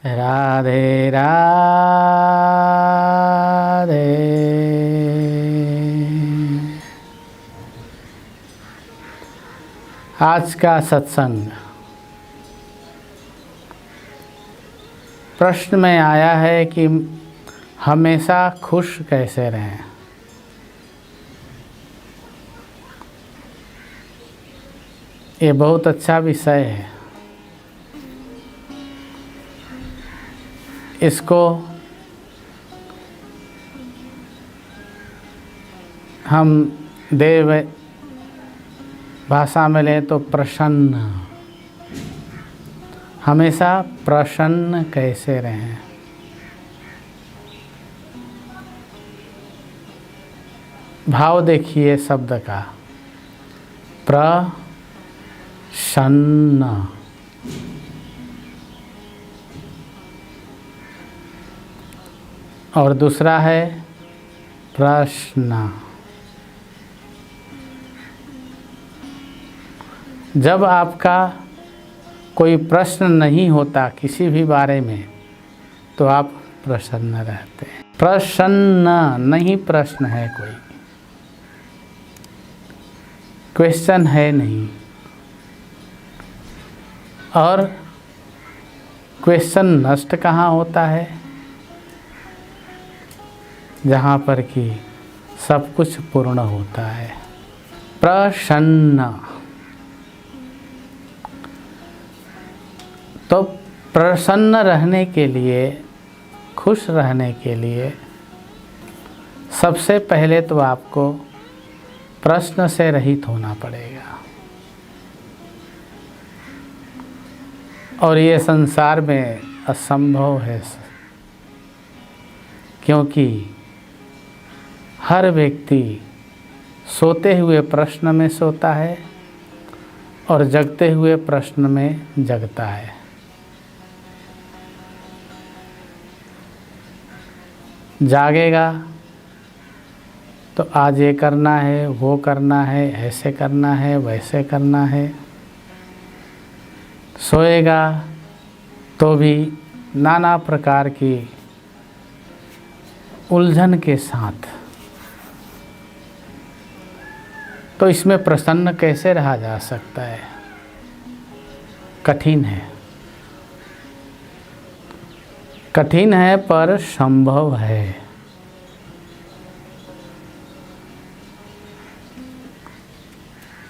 राधे राधे। आज का सत्संग प्रश्न में आया है कि हमेशा खुश कैसे रहें। ये बहुत अच्छा विषय है। इसको हम देव भाषा में लें तो प्रसन्न, हमेशा प्रसन्न कैसे रहें। भाव देखिए शब्द का, प्रसन्न। और दूसरा है प्रश्न। जब आपका कोई प्रश्न नहीं होता किसी भी बारे में तो आप प्रसन्न रहते हैं। प्रसन्न नहीं, प्रश्न है, कोई क्वेश्चन है नहीं। और क्वेश्चन नष्ट कहाँ होता है? जहाँ पर कि सब कुछ पूर्ण होता है। प्रसन्न। तो प्रसन्न रहने के लिए, खुश रहने के लिए सबसे पहले तो आपको प्रश्न से रहित होना पड़ेगा। और ये संसार में असंभव है, क्योंकि हर व्यक्ति सोते हुए प्रश्न में सोता है और जगते हुए प्रश्न में जगता है। जागेगा तो आज ये करना है, वो करना है, ऐसे करना है, वैसे करना है। सोएगा तो भी नाना प्रकार की उलझन के साथ। तो इसमें प्रसन्न कैसे रहा जा सकता है? कठिन है, कठिन है पर संभव है।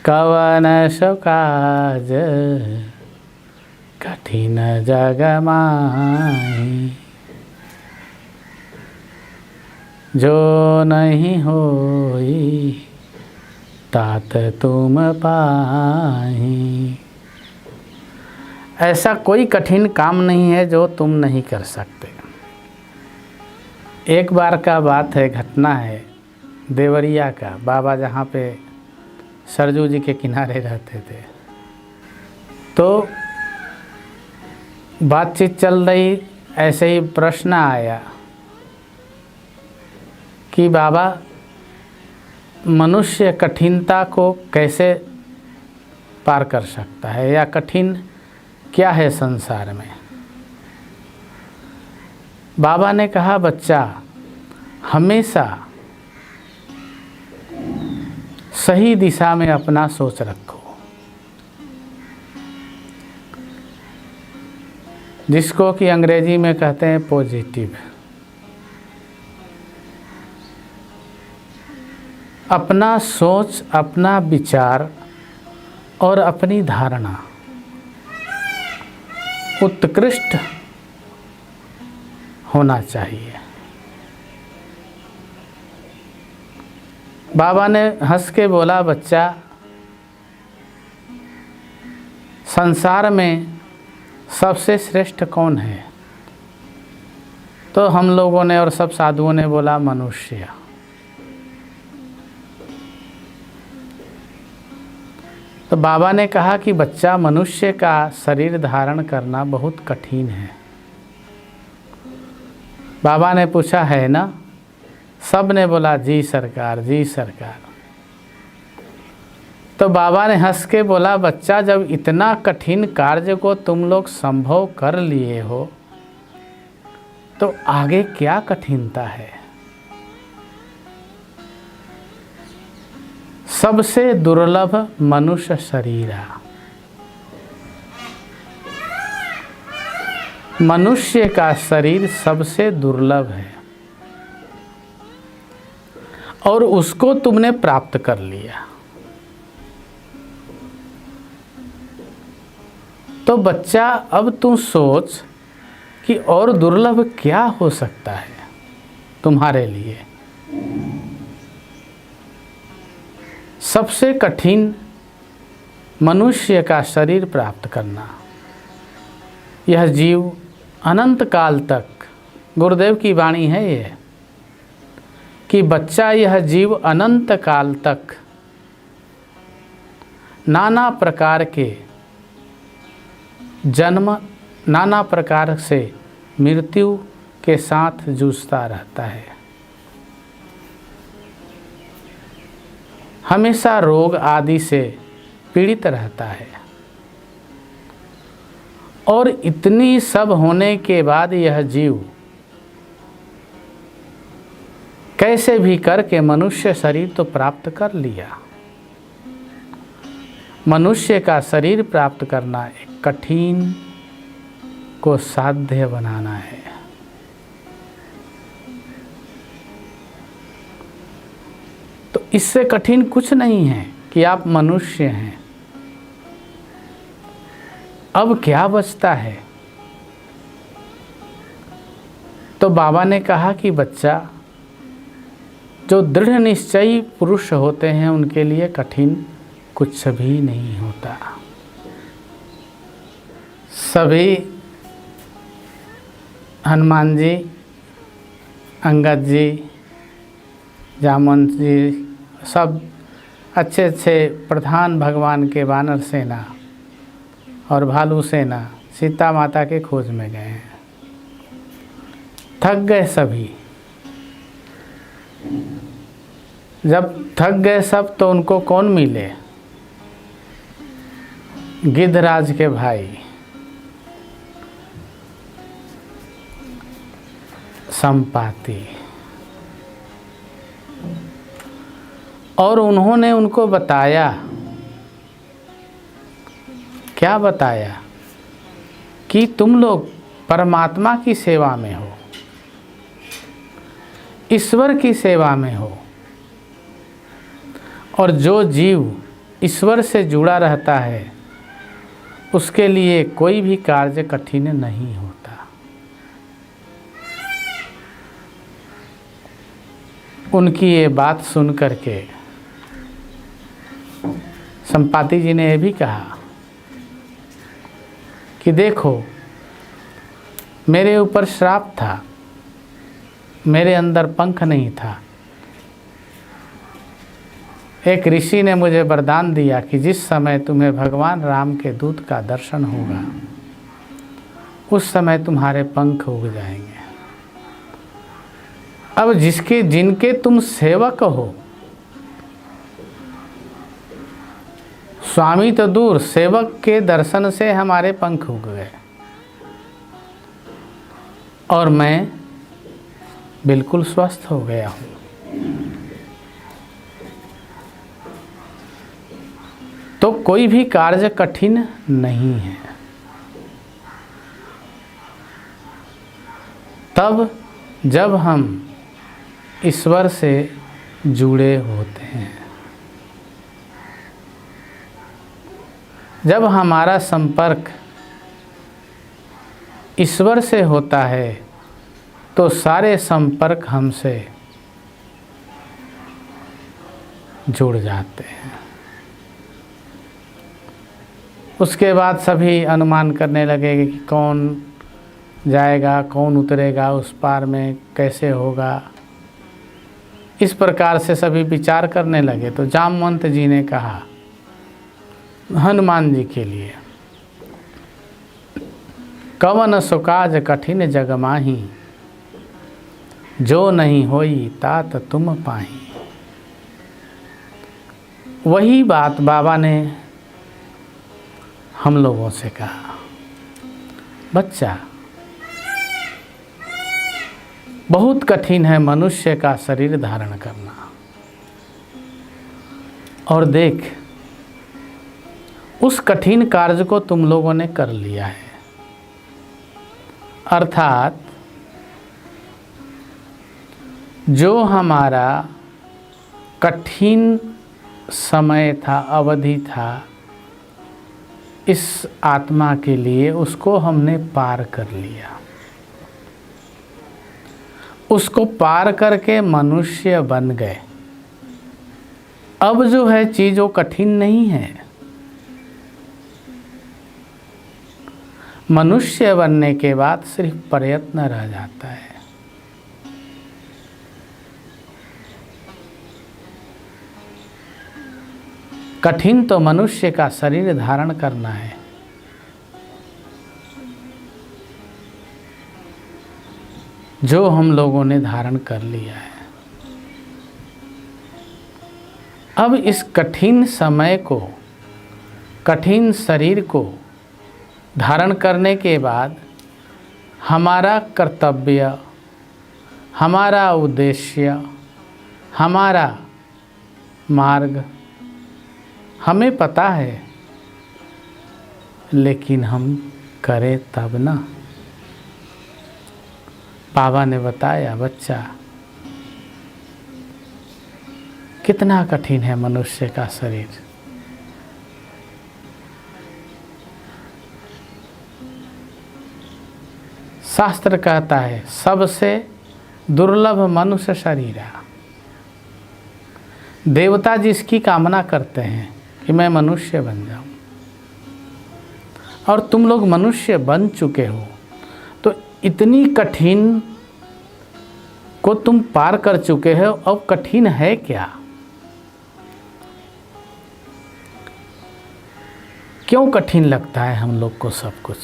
कवन सो काज कठिन जग माही, जो नहीं होई तात तुम पाही। ऐसा कोई कठिन काम नहीं है जो तुम नहीं कर सकते। एक बार का बात है, घटना है देवरिया का। बाबा जहाँ पे सरजू जी के किनारे रहते थे, तो बातचीत चल रही, ऐसे ही प्रश्न आया कि बाबा, मनुष्य कठिनता को कैसे पार कर सकता है, या कठिन क्या है संसार में? बाबा ने कहा, बच्चा हमेशा सही दिशा में अपना सोच रखो, जिसको कि अंग्रेजी में कहते हैं पॉजिटिव। अपना सोच, अपना विचार और अपनी धारणा उत्कृष्ट होना चाहिए। बाबा ने हंस के बोला, बच्चा संसार में सबसे श्रेष्ठ कौन है? तो हम लोगों ने और सब साधुओं ने बोला, मनुष्य। तो बाबा ने कहा कि बच्चा, मनुष्य का शरीर धारण करना बहुत कठिन है। बाबा ने पूछा, है ना? सब ने बोला, जी सरकार, जी सरकार। तो बाबा ने हंस के बोला, बच्चा जब इतना कठिन कार्य को तुम लोग संभव कर लिए हो तो आगे क्या कठिनता है? सबसे दुर्लभ मनुष्य शरीर। मनुष्य का शरीर सबसे दुर्लभ है और उसको तुमने प्राप्त कर लिया। तो बच्चा, अब तू सोच कि और दुर्लभ क्या हो सकता है तुम्हारे लिए। सबसे कठिन मनुष्य का शरीर प्राप्त करना। यह जीव अनंत काल तक, गुरुदेव की वाणी है ये, कि बच्चा यह जीव अनंत काल तक नाना प्रकार के जन्म, नाना प्रकार से मृत्यु के साथ जूझता रहता है। हमेशा रोग आदि से पीड़ित रहता है और इतनी सब होने के बाद यह जीव कैसे भी करके मनुष्य शरीर तो प्राप्त कर लिया। मनुष्य का शरीर प्राप्त करना एक कठिन को साध्य बनाना है। तो इससे कठिन कुछ नहीं है कि आप मनुष्य हैं। अब क्या बचता है? तो बाबा ने कहा कि बच्चा, जो दृढ़ निश्चयी पुरुष होते हैं उनके लिए कठिन कुछ भी नहीं होता। सभी हनुमान जी, अंगद जी, जामवंत जी, सब अच्छे अच्छे प्रधान भगवान के वानर सेना और भालू सेना सीता माता के खोज में गए हैं। थक गए सभी। जब थक गए सब तो उनको कौन मिले? गिद्धराज के भाई संपाति, और उन्होंने उनको बताया, क्या बताया? कि तुम लोग परमात्मा की सेवा में हो, ईश्वर की सेवा में हो, और जो जीव ईश्वर से जुड़ा रहता है उसके लिए कोई भी कार्य कठिन नहीं होता। उनकी ये बात सुन करके संपाति जी ने यह भी कहा कि देखो, मेरे ऊपर श्राप था, मेरे अंदर पंख नहीं था। एक ऋषि ने मुझे वरदान दिया कि जिस समय तुम्हें भगवान राम के दूत का दर्शन होगा उस समय तुम्हारे पंख उग जाएंगे। अब जिनके तुम सेवक हो, स्वामी तो दूर, सेवक के दर्शन से हमारे पंख उग गए और मैं बिल्कुल स्वस्थ हो गया हूँ। तो कोई भी कार्य कठिन नहीं है। तब जब हम ईश्वर से जुड़े होते हैं, जब हमारा संपर्क ईश्वर से होता है तो सारे संपर्क हमसे जुड़ जाते हैं। उसके बाद सभी अनुमान करने लगेंगे कि कौन जाएगा, कौन उतरेगा उस पार में, कैसे होगा। इस प्रकार से सभी विचार करने लगे। तो जामवंत जी ने कहा हनुमान जी के लिए, कवन सुकाज कठिन जग माही, जो नहीं होई तात तुम पाही। वही बात बाबा ने हम लोगों से कहा, बच्चा बहुत कठिन है मनुष्य का शरीर धारण करना। और देख, उस कठिन कार्य को तुम लोगों ने कर लिया है। अर्थात जो हमारा कठिन समय था, अवधि था इस आत्मा के लिए, उसको हमने पार कर लिया। उसको पार करके मनुष्य बन गए। अब जो है चीज़ वो कठिन नहीं है। मनुष्य बनने के बाद सिर्फ प्रयत्न रह जाता है। कठिन तो मनुष्य का शरीर धारण करना है। जो हम लोगों ने धारण कर लिया है। अब इस कठिन समय को, कठिन शरीर को धारण करने के बाद हमारा कर्तव्य, हमारा उद्देश्य, हमारा मार्ग हमें पता है, लेकिन हम करें तब ना। बाबा ने बताया, बच्चा कितना कठिन है मनुष्य का शरीर। शास्त्र कहता है सबसे दुर्लभ मनुष्य शरीर है। देवता जिसकी कामना करते हैं कि मैं मनुष्य बन जाऊं, और तुम लोग मनुष्य बन चुके हो, तो इतनी कठिन को तुम पार कर चुके हो। अब कठिन है क्या? क्यों कठिन लगता है हम लोग को सब कुछ?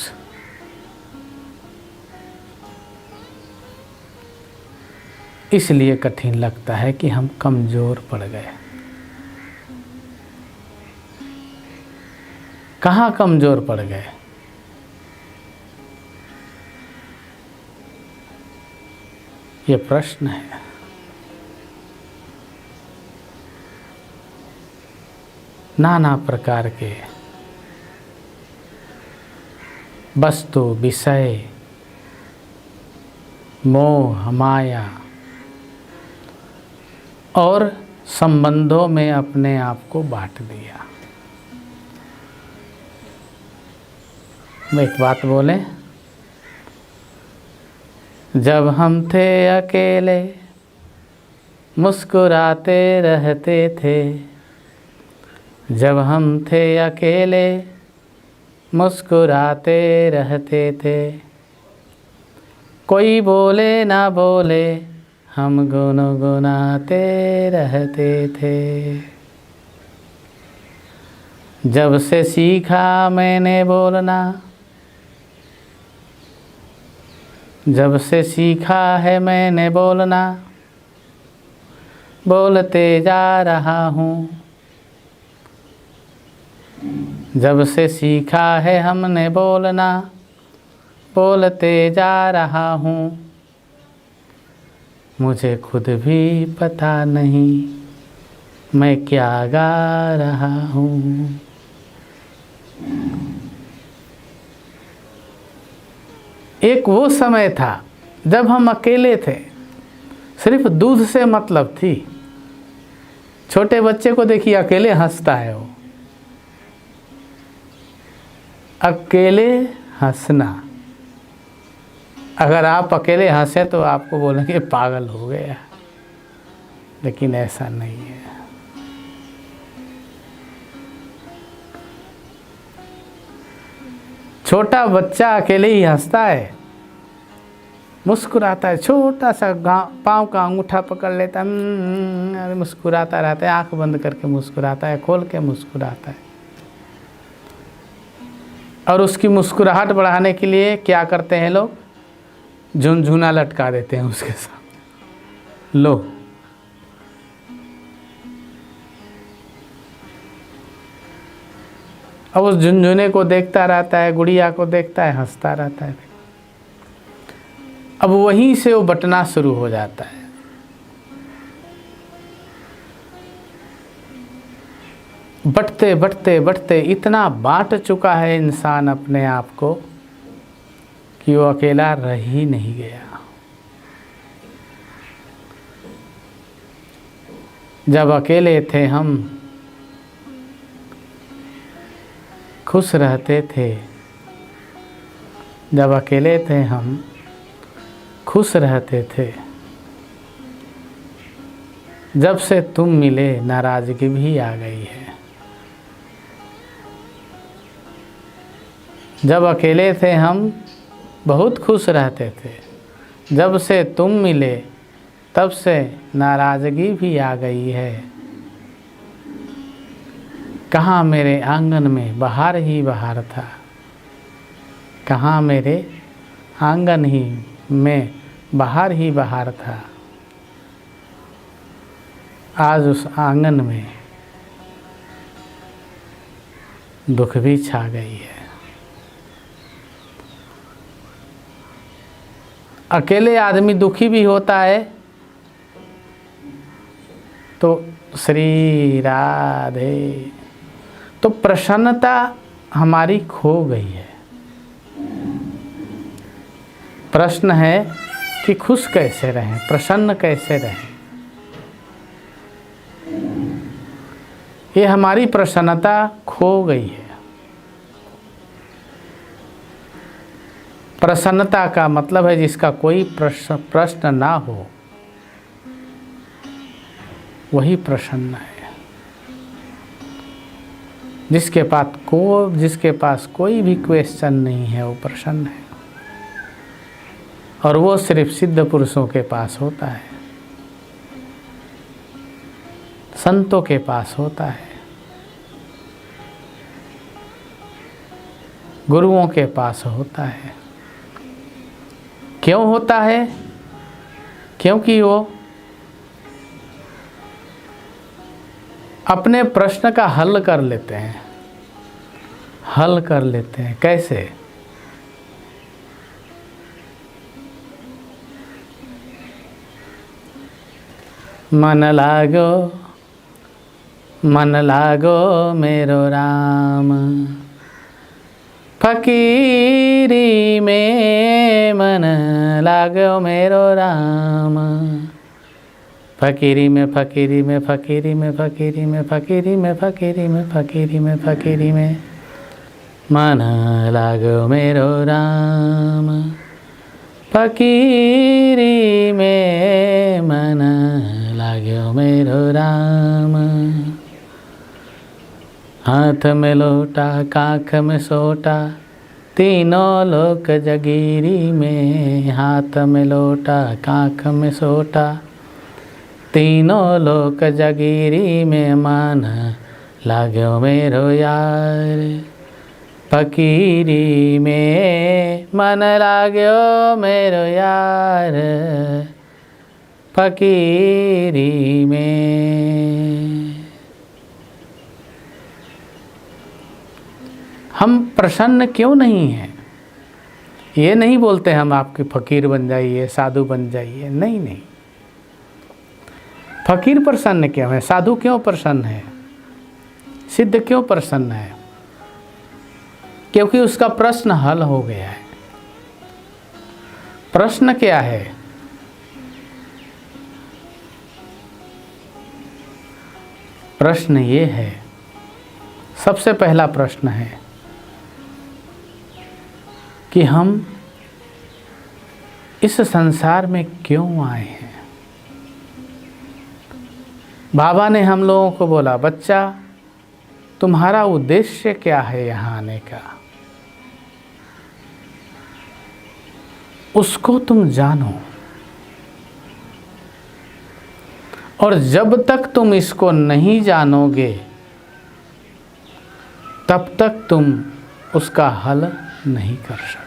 इसलिए कठिन लगता है कि हम कमज़ोर पड़ गए। कहाँ कमज़ोर पड़ गए? ये प्रश्न है। नाना प्रकार के वस्तु, विषय, मोह, माया और संबंधों में अपने आप को बांट दिया। मैं एक बात बोले, जब हम थे अकेले मुस्कुराते रहते थे, जब हम थे अकेले मुस्कुराते रहते थे, कोई बोले ना बोले हम गुनगुनाते रहते थे। जब से सीखा मैंने बोलना, जब से सीखा है मैंने बोलना, बोलते जा रहा हूँ। जब से सीखा है हमने बोलना, बोलते जा रहा हूँ। मुझे खुद भी पता नहीं मैं क्या गा रहा हूँ। एक वो समय था जब हम अकेले थे, सिर्फ दूध से मतलब थी। छोटे बच्चे को देखिए, अकेले हंसता है वो। अकेले हंसना, अगर आप अकेले हंसे तो आपको बोलेंगे पागल हो गया, लेकिन ऐसा नहीं है। छोटा बच्चा अकेले ही हंसता है, मुस्कुराता है। छोटा सा पाँव का अंगूठा पकड़ लेता है, मुस्कुराता रहता है, आंख बंद करके मुस्कुराता है, खोल के मुस्कुराता है। और उसकी मुस्कुराहट बढ़ाने के लिए क्या करते हैं लोग? झुनझुना लटका देते हैं उसके साथ। लो, अब उस झुनझुने को देखता रहता है, गुड़िया को देखता है, हंसता रहता है। अब वहीं से वो बटना शुरू हो जाता है। बटते बटते बटते इतना बांट चुका है इंसान अपने आप को कि वो अकेला रह ही नहीं गया। जब अकेले थे हम खुश रहते थे, जब अकेले थे हम खुश रहते थे। जब से तुम मिले नाराज़गी भी आ गई है। जब अकेले थे हम बहुत खुश रहते थे, जब से तुम मिले तब से नाराज़गी भी आ गई है। कहाँ मेरे आंगन में बहार ही बहार था, कहाँ मेरे आंगन ही में बहार ही बहार था। आज उस आंगन में दुख भी छा गई है। अकेले आदमी दुखी भी होता है तो श्री राधे, तो प्रसन्नता हमारी खो गई है। प्रश्न है कि खुश कैसे रहें, प्रसन्न कैसे रहें। ये हमारी प्रसन्नता खो गई है। प्रसन्नता का मतलब है जिसका कोई प्रश्न ना हो, वही प्रसन्न है। जिसके पास कोई भी क्वेश्चन नहीं है वो प्रसन्न है। और वो सिर्फ सिद्ध पुरुषों के पास होता है, संतों के पास होता है, गुरुओं के पास होता है। क्यों होता है? क्योंकि वो अपने प्रश्न का हल कर लेते हैं। हल कर लेते हैं कैसे? मन लागो मेरो राम, फकीरी में मन लागो मेरो राम। फकीरी में फकीरी में फकीरी में फकीरी में फकीरी में फकीरी में फकीरी में फकीरी में मन लागो मेरो राम। फकीरी में मन लागो मेरो राम। हाथ में लोटा काख में सोटा, तीनों लोक जगीरी में। हाथ में लोटा काख में सोटा, तीनों लोक जगीरी में। मन लागो मेरो यार, फकीरी में मन लागो मेरो यार। फकीरी में हम प्रसन्न क्यों नहीं हैं? ये नहीं बोलते हम आपके फकीर बन जाइए, साधु बन जाइए। नहीं नहीं, फकीर प्रसन्न क्यों है? साधु क्यों प्रसन्न है? सिद्ध क्यों प्रसन्न है? क्योंकि उसका प्रश्न हल हो गया है। प्रश्न क्या है? प्रश्न ये है, सबसे पहला प्रश्न है कि हम इस संसार में क्यों आए हैं। बाबा ने हम लोगों को बोला, बच्चा तुम्हारा उद्देश्य क्या है यहाँ आने का, उसको तुम जानो। और जब तक तुम इसको नहीं जानोगे तब तक तुम उसका हल नहीं कर सकते।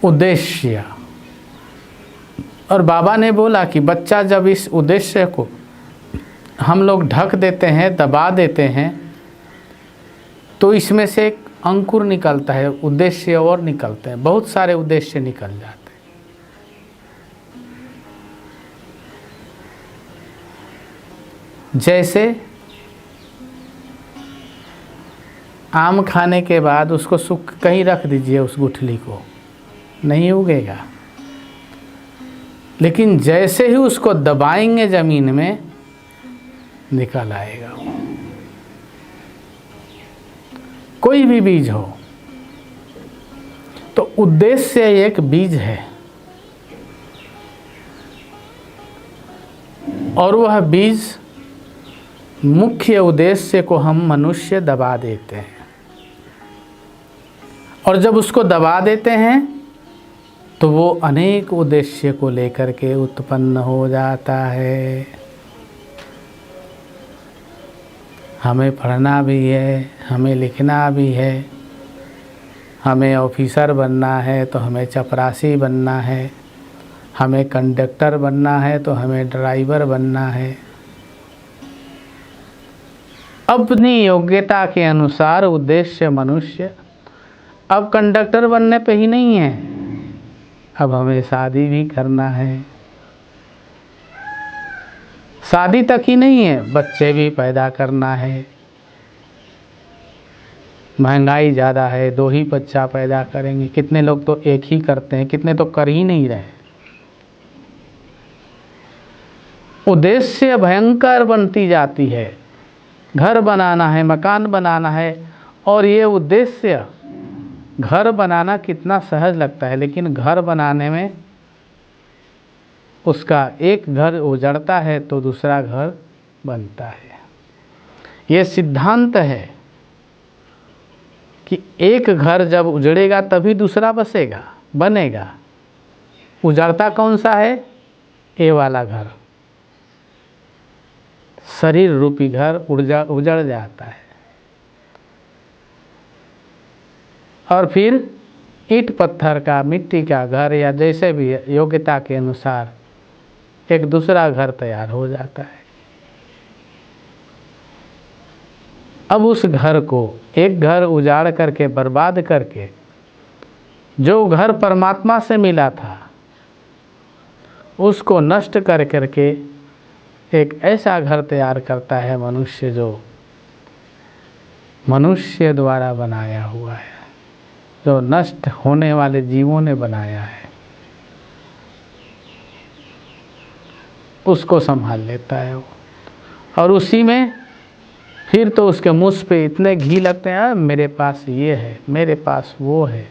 उद्देश्य। और बाबा ने बोला कि बच्चा जब इस उद्देश्य को हम लोग ढक देते हैं, दबा देते हैं, तो इसमें से एक अंकुर निकलता है, उद्देश्य और निकलते हैं, बहुत सारे उद्देश्य निकल जाते हैं। जैसे आम खाने के बाद उसको सूख कहीं रख दीजिए, उस गुठली को नहीं उगेगा, लेकिन जैसे ही उसको दबाएंगे जमीन में निकल आएगा। कोई भी बीज हो तो उद्देश्य एक बीज है, और वह बीज मुख्य उद्देश्य को हम मनुष्य दबा देते हैं, और जब उसको दबा देते हैं तो वो अनेक उद्देश्य को लेकर के उत्पन्न हो जाता है। हमें पढ़ना भी है, हमें लिखना भी है, हमें ऑफिसर बनना है तो हमें चपरासी बनना है, हमें कंडक्टर बनना है तो हमें ड्राइवर बनना है। अपनी योग्यता के अनुसार उद्देश्य मनुष्य, अब कंडक्टर बनने पे ही नहीं है, अब हमें शादी भी करना है। शादी तक ही नहीं है, बच्चे भी पैदा करना है। महंगाई ज़्यादा है, 2 ही बच्चा पैदा करेंगे, कितने लोग तो 1 ही करते हैं, कितने तो कर ही नहीं रहे। उद्देश्य भयंकर बनती जाती है। घर बनाना है, मकान बनाना है, और ये उद्देश्य, घर बनाना कितना सहज लगता है, लेकिन घर बनाने में उसका एक घर उजड़ता है तो दूसरा घर बनता है। ये सिद्धांत है कि एक घर जब उजड़ेगा तभी दूसरा बनेगा। उजड़ता कौन सा है? ये वाला घर, शरीर रूपी घर उजड़ जाता है, और फिर ईंट पत्थर का, मिट्टी का घर, या जैसे भी योग्यता के अनुसार एक दूसरा घर तैयार हो जाता है। अब उस घर को, एक घर उजाड़ करके, बर्बाद करके, जो घर परमात्मा से मिला था उसको नष्ट कर करके एक ऐसा घर तैयार करता है मनुष्य, जो मनुष्य द्वारा बनाया हुआ है, जो नष्ट होने वाले जीवों ने बनाया है, उसको संभाल लेता है वो। और उसी में फिर तो उसके मुँह पे इतने घी लगते हैं, मेरे पास ये है, मेरे पास वो है।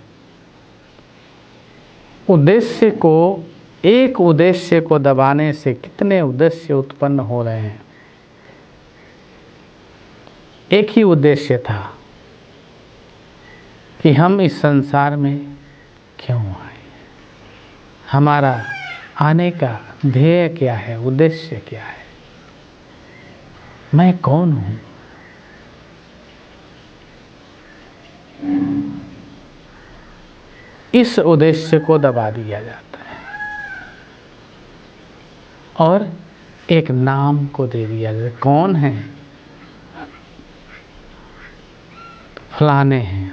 उद्देश्य को, एक उद्देश्य को दबाने से कितने उद्देश्य उत्पन्न हो रहे हैं। एक ही उद्देश्य था कि हम इस संसार में क्यों आए, हमारा आने का ध्येय क्या है, उद्देश्य क्या है, मैं कौन हूँ। इस उद्देश्य को दबा दिया जाता है और एक नाम को दे दिया जाता है। कौन है? फलाने हैं,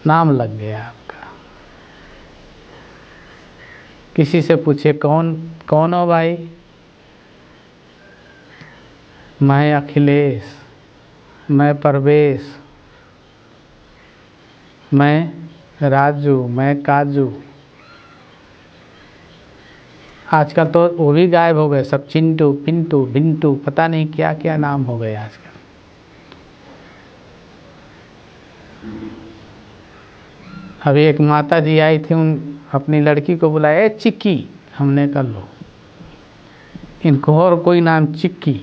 नाम लग गया आपका। किसी से पूछे कौन हो भाई? मैं अखिलेश, मैं परवेश, मैं राजू, मैं काजू। आजकल तो वो भी गायब हो गए सब, चिंटू, पिंटू, बिंटू, पता नहीं क्या क्या नाम हो गए आजकल। अभी एक माता जी आई थी, अपनी लड़की को बुलाया, चिक्की। हमने कहा लो, इनको और कोई नाम चिक्की,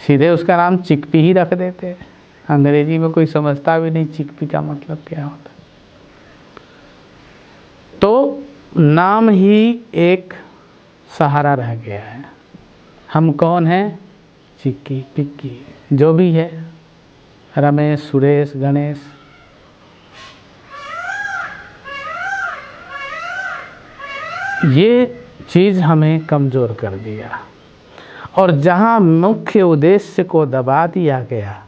सीधे उसका नाम चिकपी ही रख देते। अंग्रेजी में कोई समझता भी नहीं चिकपी का मतलब क्या होता। तो नाम ही एक सहारा रह गया है। हम कौन हैं? चिक्की, पिक्की, जो भी है, रमेश, सुरेश, गणेश। ये चीज़ हमें कमज़ोर कर दिया, और जहाँ मुख्य उद्देश्य को दबा दिया गया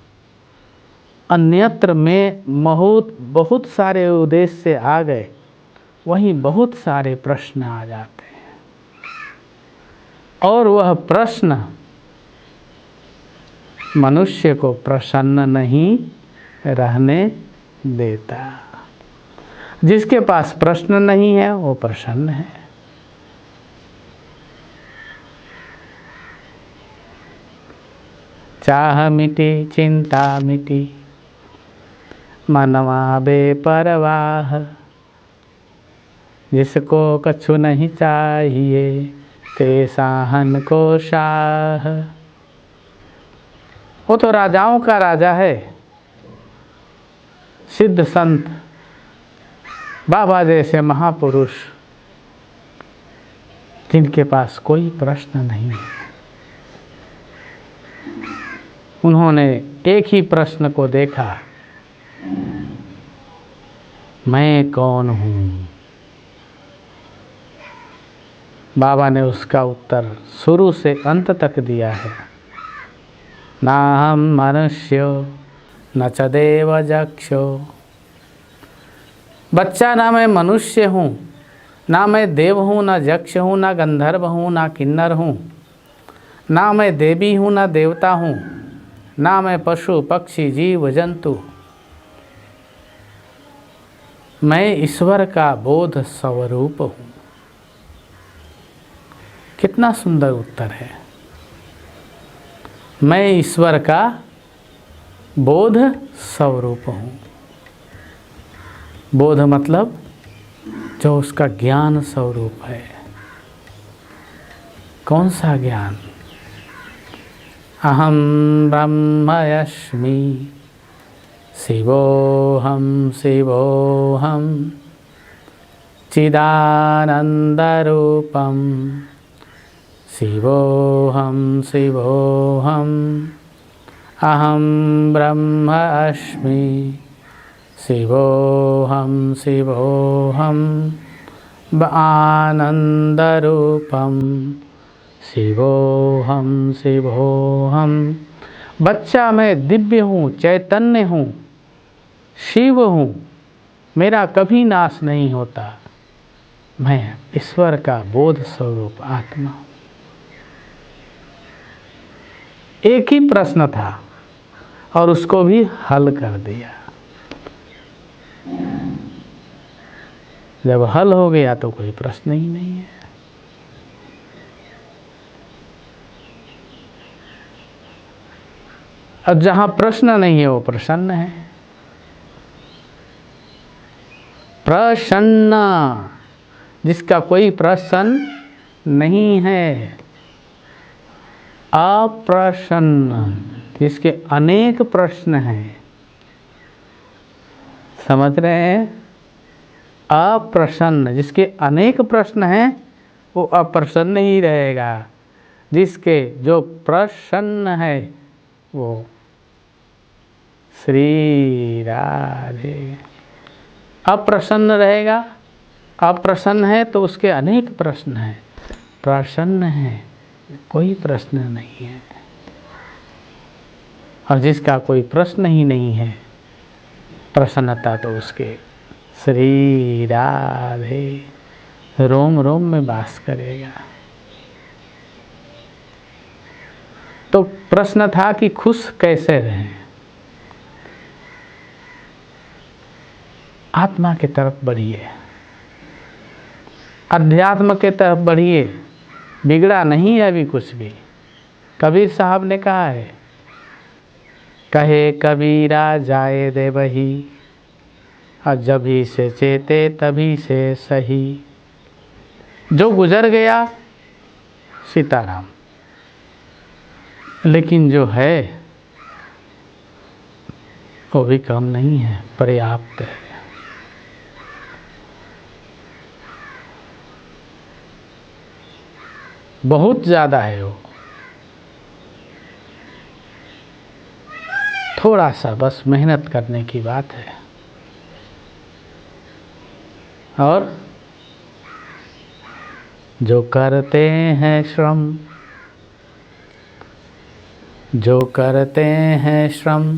अन्यत्र में बहुत सारे उद्देश्य आ गए, वहीं बहुत सारे प्रश्न आ जाते हैं, और वह प्रश्न मनुष्य को प्रसन्न नहीं रहने देता। जिसके पास प्रश्न नहीं है वो प्रसन्न है। चाह मिटी चिंता मिटी, मनवा बेपरवाह, जिसको कछु नहीं चाहिए ते साहन को शाह। वो तो राजाओं का राजा है, सिद्ध संत बाबा जैसे महापुरुष, जिनके पास कोई प्रश्न नहीं है। उन्होंने एक ही प्रश्न को देखा, मैं कौन हूँ। बाबा ने उसका उत्तर शुरू से अंत तक दिया है। ना हम मनुष्यो न च देव यक्षो। बच्चा, ना मैं मनुष्य हूँ, ना मैं देव हूँ, ना यक्ष हूँ, ना गंधर्व हूँ, ना किन्नर हूँ, ना मैं देवी हूँ, ना देवता हूँ, ना मैं पशु पक्षी जीव जंतु। मैं ईश्वर का बोध स्वरूप हूँ। कितना सुंदर उत्तर है। मैं ईश्वर का बोध स्वरूप हूँ। बोध मतलब जो उसका ज्ञान स्वरूप है। कौन सा ज्ञान? अहम ब्रह्मस्मि शिवोहम शिवोहम चिदानंदरूपम शिवोहम शिवोहम अहम ब्रह्मस्मि शिवोहम शिवोहम आनंदरूपम शिवोहम शिवोहम। बच्चा, मैं दिव्य हूँ, चैतन्य हूँ, शिव हूँ, मेरा कभी नाश नहीं होता। मैं ईश्वर का बोध स्वरूप आत्मा हूँ। एक ही प्रश्न था और उसको भी हल कर दिया। जब हल हो गया तो कोई प्रश्न ही नहीं है। अब जहाँ प्रश्न नहीं है वो प्रसन्न है। प्रसन्न, जिसका कोई प्रश्न नहीं है। अप्रसन्न, जिसके अनेक प्रश्न हैं। समझ रहे हैं? अप्रसन्न, जिसके अनेक प्रश्न हैं वो अप्रसन्न ही रहेगा। जिसके जो प्रसन्न है वो श्री राधे। अप्रसन्न रहेगा, अप्रसन्न है तो उसके अनेक प्रश्न हैं। प्रसन्न है, कोई प्रश्न नहीं है। और जिसका कोई प्रश्न ही नहीं है, प्रसन्नता तो उसके श्री राधे रोम रोम में वास करेगा। तो प्रश्न था कि खुश कैसे रहें। आत्मा की तरफ बढ़िए, अध्यात्म के तरफ बढ़िए। बिगड़ा नहीं है अभी कुछ भी। कबीर साहब ने कहा है, कहे कबीरा जाए दे वही, और जभी से चेते तभी से सही। जो गुजर गया सीताराम, लेकिन जो है वो भी कम नहीं है, पर्याप्त है। बहुत ज़्यादा है वो। थोड़ा सा बस मेहनत करने की बात है। और जो करते हैं श्रम, जो करते हैं श्रम,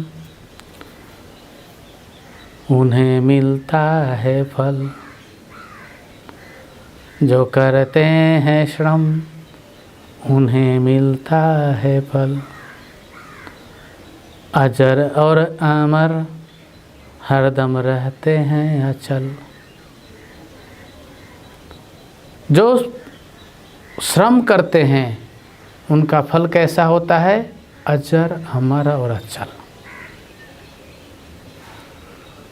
उन्हें मिलता है फल, जो करते हैं श्रम उन्हें मिलता है फल। अजर और अमर हरदम रहते हैं अचल। जो श्रम करते हैं उनका फल कैसा होता है? अजर अमर और अचल,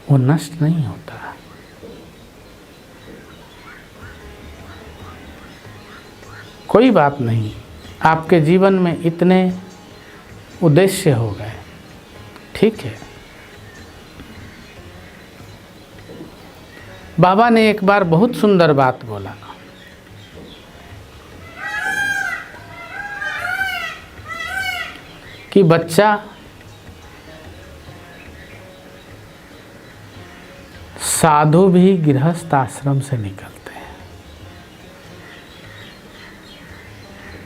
वो नष्ट नहीं होता। कोई बात नहीं, आपके जीवन में इतने उद्देश्य हो गए, ठीक है। बाबा ने एक बार बहुत सुंदर बात बोला कि बच्चा साधु भी गृहस्थ आश्रम से निकलते हैं।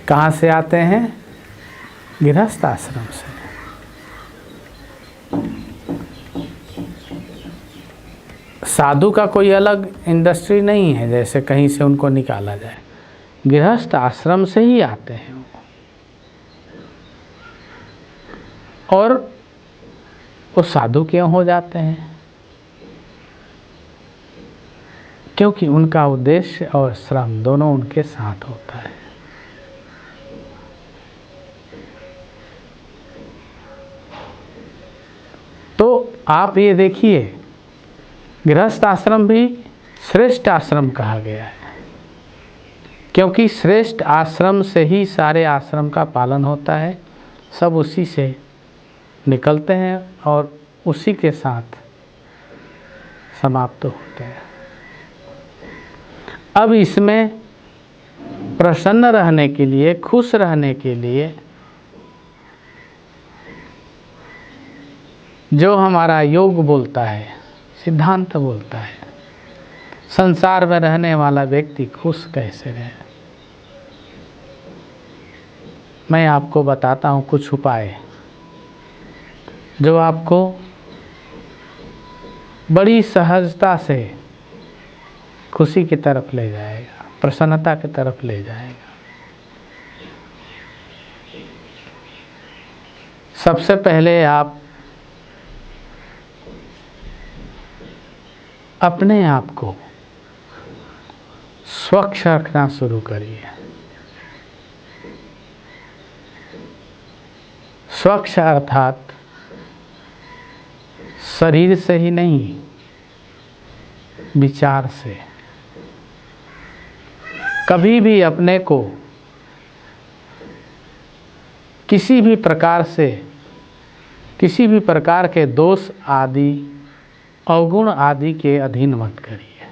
कहाँ से आते हैं? गृहस्थ आश्रम से। साधु का कोई अलग इंडस्ट्री नहीं है जैसे कहीं से उनको निकाला जाए, गृहस्थ आश्रम से ही आते हैं वो। और वो साधु क्यों हो जाते हैं? क्योंकि उनका उद्देश्य और श्रम दोनों उनके साथ होता है। तो आप ये देखिए, गृहस्थ आश्रम भी श्रेष्ठ आश्रम कहा गया है, क्योंकि श्रेष्ठ आश्रम से ही सारे आश्रम का पालन होता है। सब उसी से निकलते हैं और उसी के साथ समाप्त होते हैं। अब इसमें प्रसन्न रहने के लिए, खुश रहने के लिए जो हमारा योग बोलता है, सिद्धांत बोलता है, संसार में रहने वाला व्यक्ति खुश कैसे रहे, मैं आपको बताता हूँ कुछ उपाय जो आपको बड़ी सहजता से खुशी की तरफ ले जाएगा, प्रसन्नता की तरफ ले जाएगा। सबसे पहले आप अपने आप को स्वच्छ रखना शुरू करिए। स्वच्छ अर्थात शरीर से ही नहीं, विचार से। कभी भी अपने को किसी भी प्रकार से, किसी भी प्रकार के दोष आदि, अवगुण आदि के अधीन मत करिए।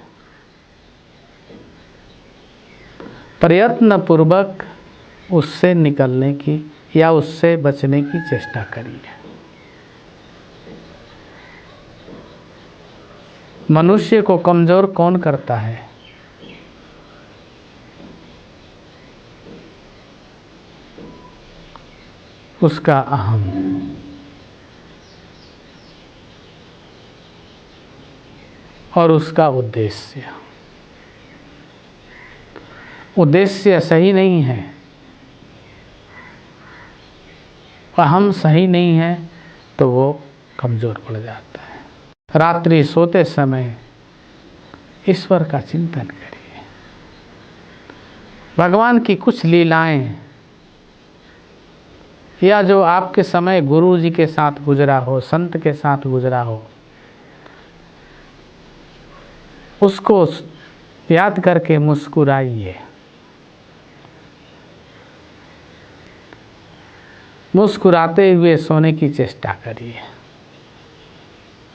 प्रयत्न पूर्वक उससे निकलने की या उससे बचने की चेष्टा करिए। मनुष्य को कमजोर कौन करता है? उसका अहम। और उसका उद्देश्य। उद्देश्य सही नहीं है, अहम सही नहीं है, तो वो कमजोर पड़ जाता है। रात्रि सोते समय ईश्वर का चिंतन करिए। भगवान की कुछ लीलाएं या जो आपके समय गुरु जी के साथ गुजरा हो, संत के साथ गुजरा हो, उसको याद करके मुस्कुराइए। मुस्कुराते हुए सोने की चेष्टा करिए।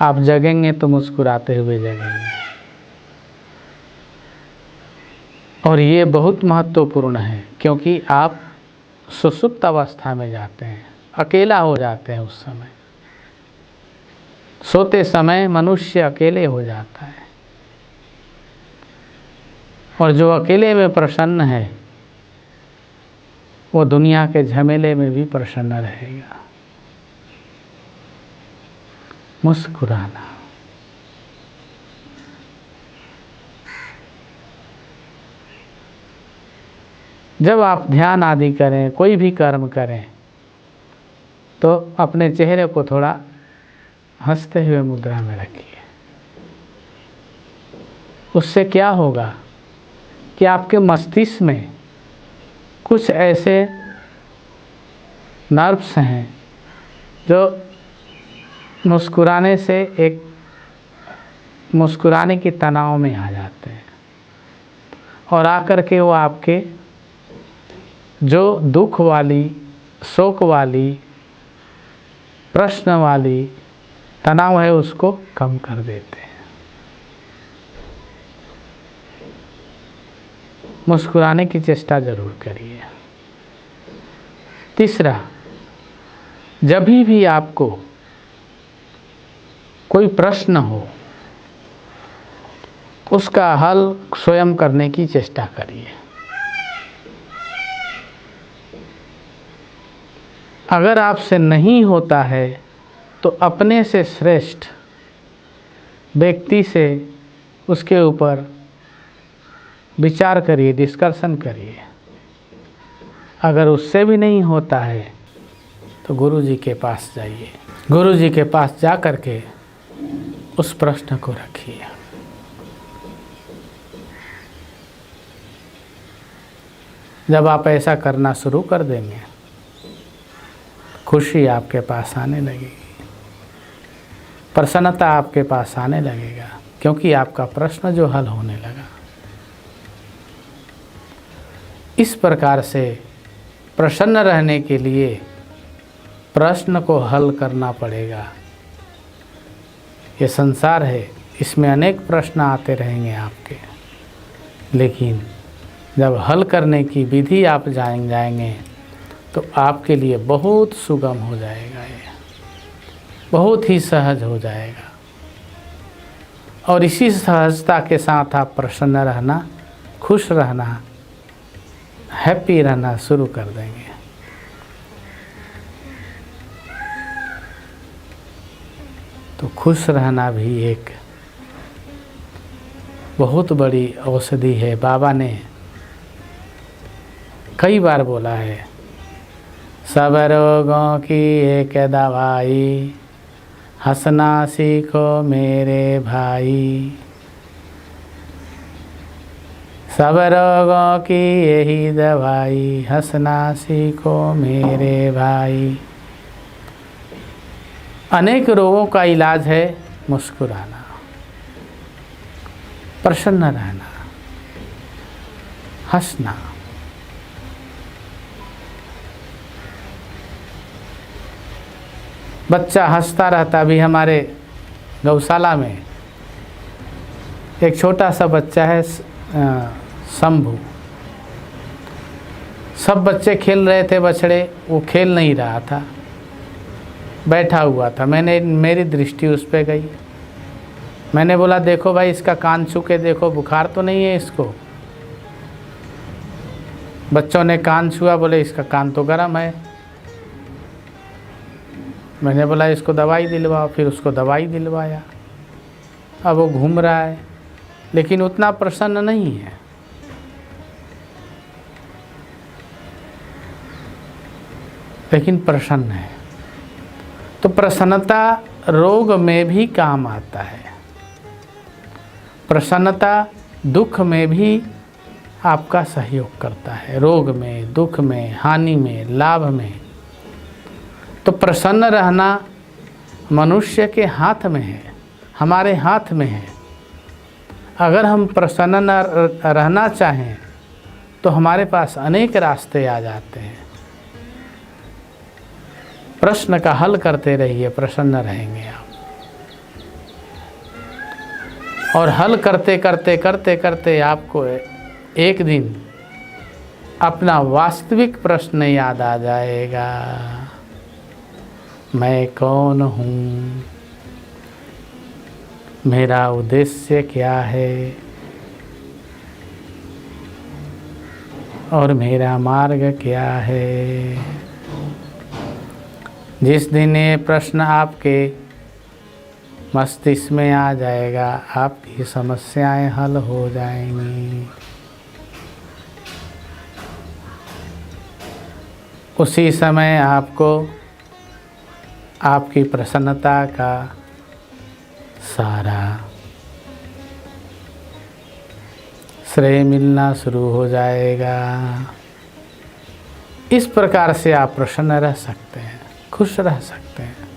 आप जगेंगे तो मुस्कुराते हुए जगेंगे। और ये बहुत महत्वपूर्ण है, क्योंकि आप सुषुप्त अवस्था में जाते हैं, अकेला हो जाते हैं। उस समय सोते समय मनुष्य अकेले हो जाता है, और जो अकेले में प्रसन्न है वो दुनिया के झमेले में भी प्रसन्न रहेगा। मुस्कुराना, जब आप ध्यान आदि करें, कोई भी कर्म करें, तो अपने चेहरे को थोड़ा हंसते हुए मुद्रा में रखिए। उससे क्या होगा कि आपके मस्तिष्क में कुछ ऐसे नर्व्स हैं जो मुस्कुराने से एक मुस्कुराने के तनाव में आ जाते हैं और आकर के वो आपके जो दुख वाली, शोक वाली, प्रश्न वाली तनाव है उसको कम कर देते हैं। मुस्कुराने की चेष्टा जरूर करिए। तीसरा, जब भी आपको कोई प्रश्न हो उसका हल स्वयं करने की चेष्टा करिए। अगर आपसे नहीं होता है तो अपने से श्रेष्ठ व्यक्ति से उसके ऊपर विचार करिए, डिस्कशन करिए। अगर उससे भी नहीं होता है तो गुरु जी के पास जाइए। गुरु जी के पास जा कर के उस प्रश्न को रखिए। जब आप ऐसा करना शुरू कर देंगे, खुशी आपके पास आने लगेगी, प्रसन्नता आपके पास आने लगेगा, क्योंकि आपका प्रश्न जो हल होने लगा। इस प्रकार से प्रसन्न रहने के लिए प्रश्न को हल करना पड़ेगा। ये संसार है, इसमें अनेक प्रश्न आते रहेंगे आपके, लेकिन जब हल करने की विधि आप जाएंगे तो आपके लिए बहुत सुगम हो जाएगा, ये बहुत ही सहज हो जाएगा। और इसी सहजता के साथ आप प्रसन्न रहना, खुश रहना, हैप्पी रहना शुरू कर देंगे। तो खुश रहना भी एक बहुत बड़ी औषधि है। बाबा ने कई बार बोला है, सब रोगों की एक दवाई, हंसना सीखो मेरे भाई। सब रोगों की यही दवाई, हंसना सीखो मेरे भाई। अनेक रोगों का इलाज है मुस्कुराना, प्रसन्न रहना, हंसना। बच्चा हंसता रहता। अभी हमारे गौशाला में एक छोटा सा बच्चा है, शंभू। सब बच्चे खेल रहे थे बछड़े, वो खेल नहीं रहा था, बैठा हुआ था। मेरी दृष्टि उस पर गई। मैंने बोला, देखो भाई, इसका कान छू के देखो, बुखार तो नहीं है इसको। बच्चों ने कान छुआ, बोले इसका कान तो गर्म है। मैंने बोला इसको दवाई दिलवाओ, फिर उसको दवाई दिलवाया। अब वो घूम रहा है, लेकिन उतना प्रसन्न नहीं है। लेकिन प्रसन्न है। तो प्रसन्नता रोग में भी काम आता है। प्रसन्नता दुख में भी आपका सहयोग करता है, रोग में, दुख में, हानि में, लाभ में। तो प्रसन्न रहना मनुष्य के हाथ में है, हमारे हाथ में है। अगर हम प्रसन्न न रहना चाहें तो हमारे पास अनेक रास्ते आ जाते हैं। प्रश्न का हल करते रहिए, प्रसन्न रहेंगे आप। और हल करते करते करते करते आपको एक दिन अपना वास्तविक प्रश्न याद आ जाएगा, मैं कौन हूँ, मेरा उद्देश्य क्या है और मेरा मार्ग क्या है। जिस दिन ये प्रश्न आपके मस्तिष्क में आ जाएगा, आपकी समस्याएं हल हो जाएंगी। उसी समय आपको आपकी प्रसन्नता का सारा श्रेय मिलना शुरू हो जाएगा। इस प्रकार से आप प्रसन्न रह सकते हैं, खुश रह सकते हैं।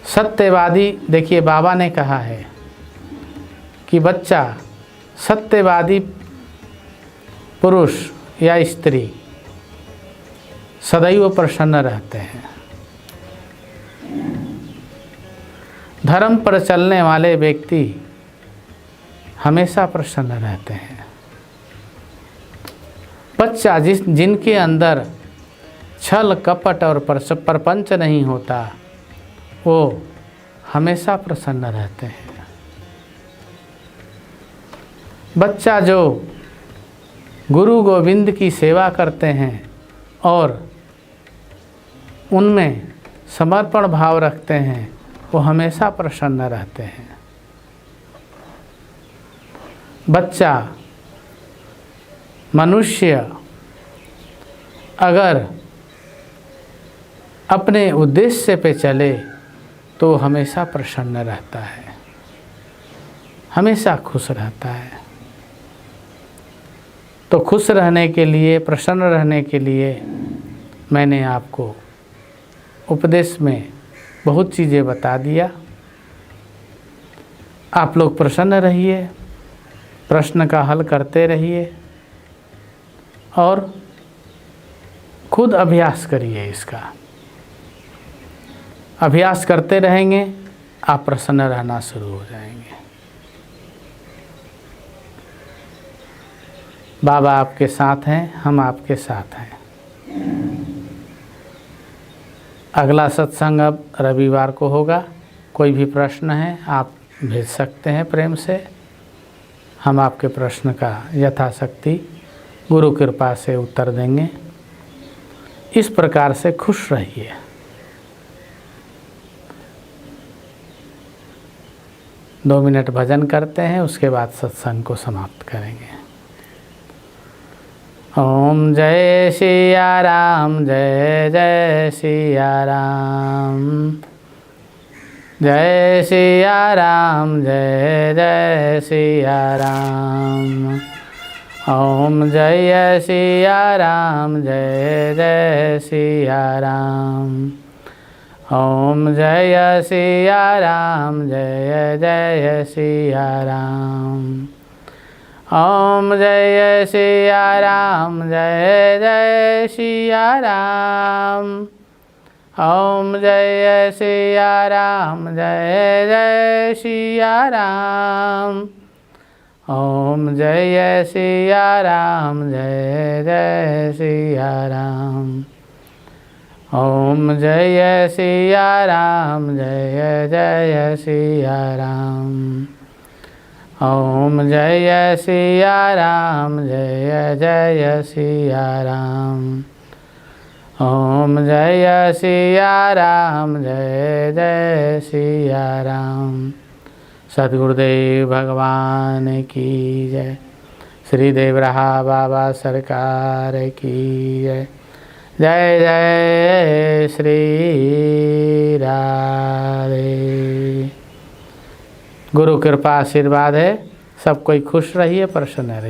सत्यवादी, देखिए बाबा ने कहा है कि बच्चा सत्यवादी पुरुष या स्त्री सदैव प्रसन्न रहते हैं। धर्म पर चलने वाले व्यक्ति हमेशा प्रसन्न रहते हैं। बच्चा जिनके अंदर छल कपट और प्रपंच नहीं होता, वो हमेशा प्रसन्न रहते हैं। बच्चा जो गुरु गोविंद की सेवा करते हैं और उनमें समर्पण भाव रखते हैं, वो हमेशा प्रसन्न रहते हैं। बच्चा मनुष्य अगर अपने उद्देश्य पे चले तो हमेशा प्रसन्न रहता है, हमेशा खुश रहता है। तो खुश रहने के लिए, प्रसन्न रहने के लिए मैंने आपको उपदेश में बहुत चीज़ें बता दिया। आप लोग प्रसन्न रहिए, प्रश्न का हल करते रहिए और खुद अभ्यास करिए। इसका अभ्यास करते रहेंगे, आप प्रसन्न रहना शुरू हो जाएंगे। बाबा आपके साथ हैं, हम आपके साथ हैं। अगला सत्संग अब रविवार को होगा। कोई भी प्रश्न है आप भेज सकते हैं प्रेम से। हम आपके प्रश्न का यथाशक्ति गुरु कृपा से उत्तर देंगे। इस प्रकार से खुश रहिए। दो मिनट भजन करते हैं, उसके बाद सत्संग को समाप्त करेंगे। ओम जय सिया राम, जय जय सिया राम, जय सिया राम, जय जय सिया राम। ओम जय सिया राम, जय जय सिया राम। ओम जय सिया राम, जय जय सिया राम। ओम जय सिया राम, जय जय सिया राम। ओम जय सिया राम, जय जय सिया राम। ओम जय सिया राम, जय जय सिया राम। ओम जय सिया राम, जय जय सिया राम। ओम जय सिया राम, जय जय सिया राम। ओम जय सिया राम, जय जय सिया राम। सद्गुरुदेव भगवान की जय। श्री देवराहा बाबा सरकार की जय। जय जय श्री राधे। गुरु कृपा आशीर्वाद है। सब कोई खुश रहिए, प्रसन्न रहिए।